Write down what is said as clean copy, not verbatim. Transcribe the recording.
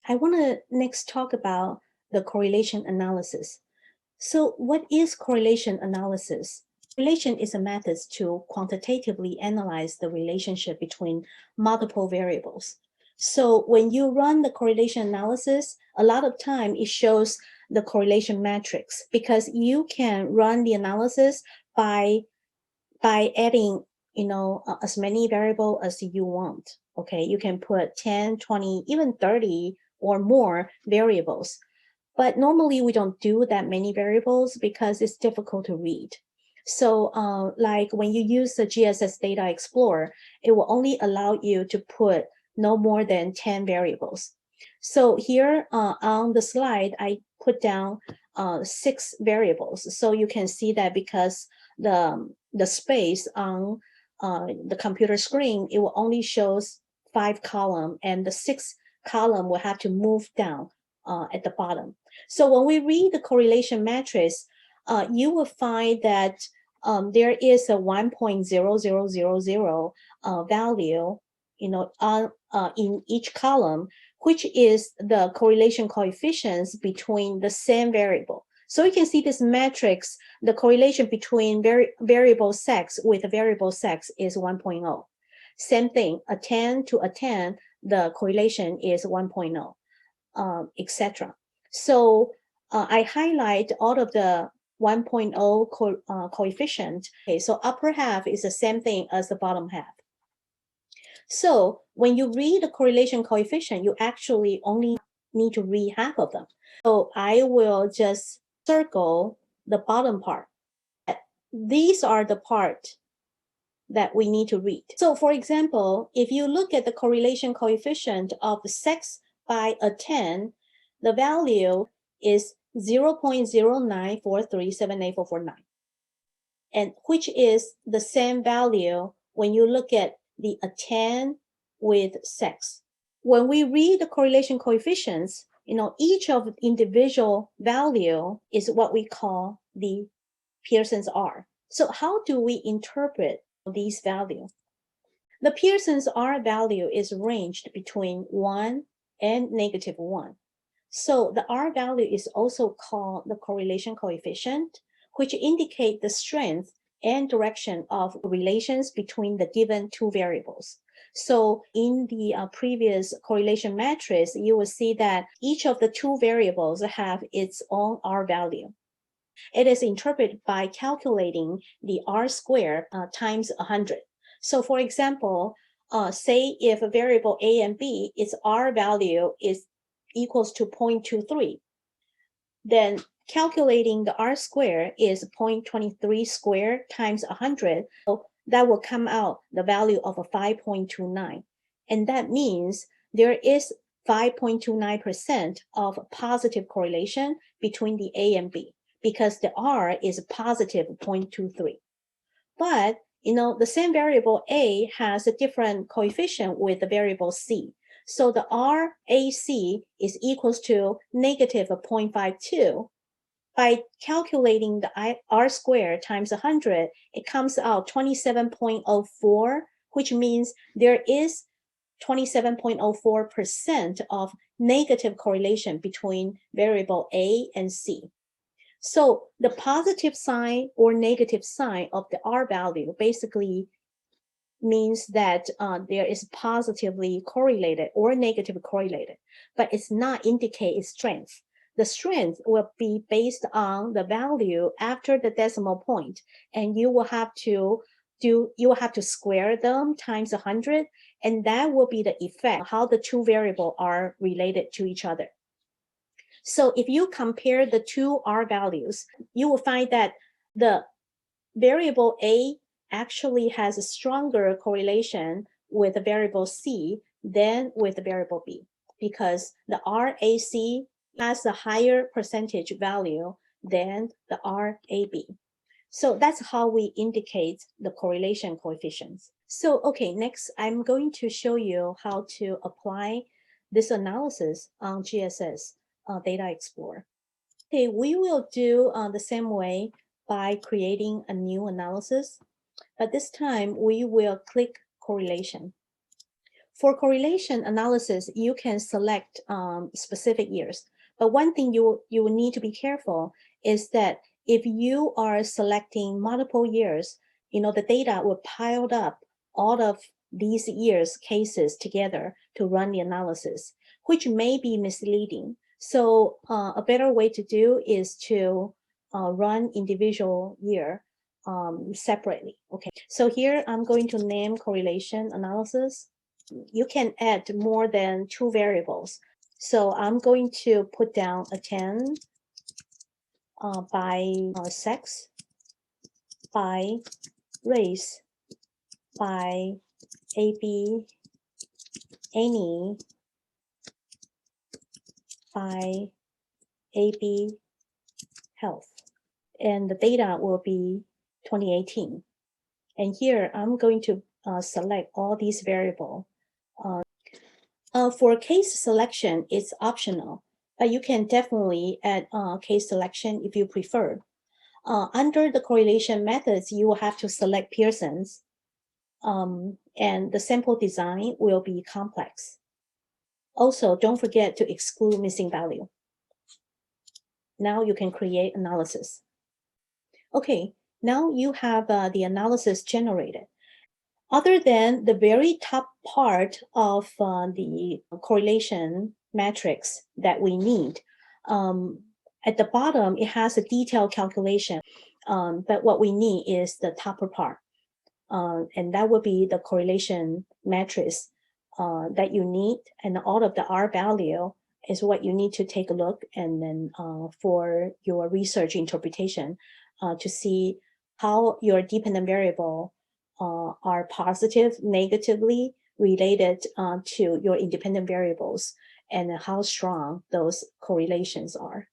I want to next talk about the correlation analysis. So what is correlation analysis? Correlation is a method to quantitatively analyze the relationship between multiple variables. So when you run the correlation analysis, a lot of time it shows the correlation matrix because you can run the analysis by adding as many variable as you want. Okay, you can put 10, 20, even 30 or more variables. But normally we don't do that many variables because it's difficult to read. So like when you use the GSS Data Explorer, it will only allow you to put no more than 10 variables. So here on the slide, I put down 6 variables. So you can see that because the space on the computer screen, it will only shows 5 columns, and the 6th column will have to move down at the bottom. So when we read the correlation matrix, you will find that there is a 1.0000 value, in each column, which is the correlation coefficients between the same variable. So you can see this matrix, the correlation between variable sex with variable sex is 1.0. Same thing, a 10 to a 10, the correlation is 1.0, etc. So I highlight all of the 1.0 coefficient. Okay, so upper half is the same thing as the bottom half. So when you read the correlation coefficient, you actually only need to read half of them. So I will just circle the bottom part. These are the part that we need to read. So for example, if you look at the correlation coefficient of sex by a 10, the value is 0.0943784449, and which is the same value when you look at the a 10 with sex. When we read the correlation coefficients, each of the individual value is what we call the Pearson's R. So how do we interpret these values? The Pearson's R value is ranged between 1 and -1. So the R value is also called the correlation coefficient, which indicate the strength and direction of relations between the given two variables. So in the previous correlation matrix, you will see that each of the two variables have its own R value. It is interpreted by calculating the R squared times 100. So for example, say if a variable A and B, its R value is equals to 0.23, then calculating the R squared is 0.23 squared times 100. So that will come out the value of a 5.29. And that means there is 5.29% of positive correlation between the A and B, because the R is positive 0.23. But the same variable A has a different coefficient with the variable C. So the RAC is equals to negative 0.52. By calculating the R squared times 100, it comes out 27.04, which means there is 27.04% of negative correlation between variable A and C. So the positive sign or negative sign of the R value basically means that there is positively correlated or negatively correlated, but it's not indicate its strength. The strength will be based on the value after the decimal point, and you will have to square them times 100, and that will be the effect how the two variables are related to each other. So if you compare the two R values, you will find that the variable A actually has a stronger correlation with the variable C than with the variable B, because the RAC has a higher percentage value than the RAB. So that's how we indicate the correlation coefficients. So, okay, next I'm going to show you how to apply this analysis on GSS Data Explorer. Okay, we will do the same way by creating a new analysis, but this time we will click correlation. For correlation analysis, you can select specific years. But one thing you will need to be careful is that if you are selecting multiple years, the data will pile up all of these years cases together to run the analysis, which may be misleading. So a better way to do is to run individual year separately. Okay, so here I'm going to name correlation analysis. You can add more than 2 variables. So I'm going to put down a 10 by sex, by race, by AB, any, by AB health. And the data will be 2018. And here I'm going to select all these variables. For case selection, it's optional, but you can definitely add case selection if you prefer. Under the correlation methods, you will have to select Pearson's, and the sample design will be complex. Also, don't forget to exclude missing value. Now you can create analysis. Okay, now you have the analysis generated. Other than the very top part of the correlation matrix that we need, at the bottom, it has a detailed calculation, but what we need is the topper part. And that would be the correlation matrix that you need, and all of the R value is what you need to take a look, and then for your research interpretation to see how your dependent variable are positive, negatively related to your independent variables, and how strong those correlations are.